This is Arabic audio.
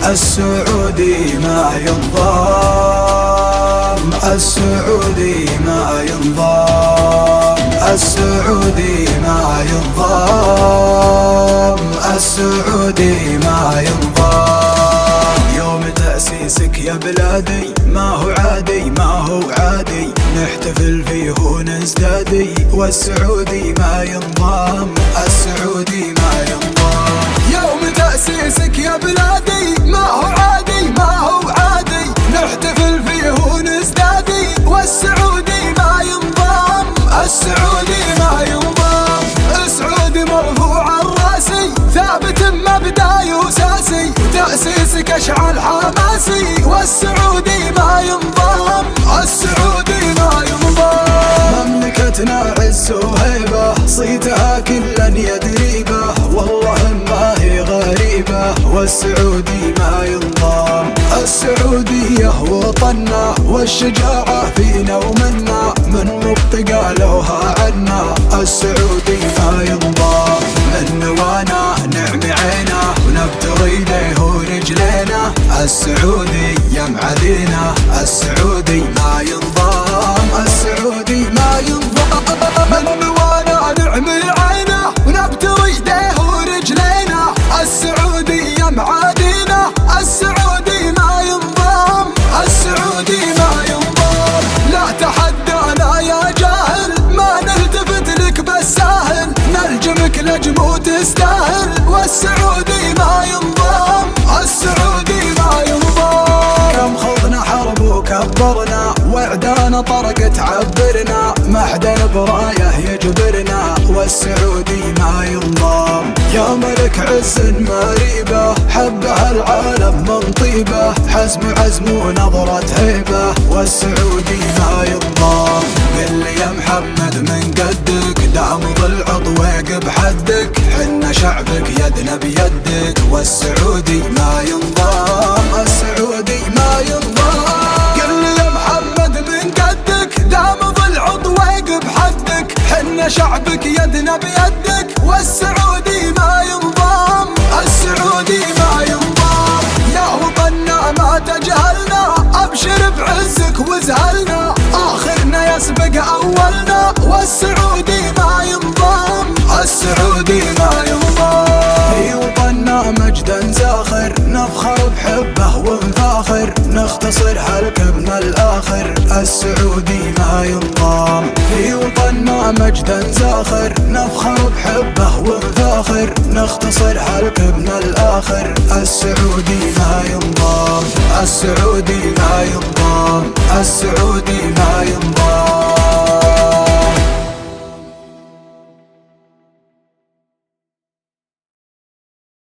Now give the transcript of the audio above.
السعودي ما ينضام، السعودي ما ينضام، السعودي ما ينضام، السعودي ما ينضام. يوم تأسيسك يا بلادي ما هو عادي، ما هو عادي، نحتفل فيه ونزدادي، والسعودي ما ينضام، السعودي ما ينضام. يوم تأسيسك يا بلادي ما هو عادي، ما هو عادي، نحتفل فيه ونزدادي، والسعودي ما ينضام، السعودي ما ينضام. السعودي مرفوع الراسي، ثابت مبدأ وساسي، تأسيسك أشعل حماسي، والسعودي ما ينضام، السعودي ما ينضام. مملكتنا عز وهيبة، صيتها كلا يدري به، والله ما هي غريبة، والسعودي ما ينضام. السعودية وطننا، والشجاعة فينا ومنا، من مبتقى لوها عنا، السعودي ما ينضام. من نوانا نعمي عينا، ونبتغي ليه ورجلينا، السعودي يا معدينا، السعودي ما ينضام، السعودي ما ينضام. من نوانا نعمي عينا، ونبتغي ليه ورجلينا، السعودي يا معادينا، السعودي ما ينضام، السعودي ما ينضام. لا تحدانا يا جاهل، ما نلتفت لك بالساهل، نلجمك لجم وتستاهل، والسعودي ما ينضام، السعودي ما ينضام. كم خضنا حرب وكبرنا، وعدانا طرق تعبرنا، ما حدا برايه يجبرنا، والسعودي ما ينضام. يا ملك عز مريبة، حبها العالم من طيبة، حزم عزم ونظرة هيبة، والسعودي ما ينضام. قل لي يا محمد من قدك، دام ضلع ضويق بحدك، حنا شعبك يدنا بيدك، والسعودي ما ينضام، السعودي ما ينضام. قل لي يا محمد من قدك، دام ضلع ضويق بحدك، حنا شعبك يدنا بيدك، والسعودي ما ينضام، السعودي ما ينضام. يا وطننا ما تجهلنا، ابشر بعزك وزهلنا، اخرنا يسبق اولنا، والسعودي ما ينضام، السعودي ما ينضام. في وطننا مجدا زاخر، نفخر بحبه ونفاخر، نختصر حلك من الاخر، السعودي ما ينضام. في وطننا مجدا زاخر، نفخر بحبه ونفاخر، نختصر حلك من الاخر، السعودي ما ينضام، السعودي ما ينضام، السعودي ما ينضام.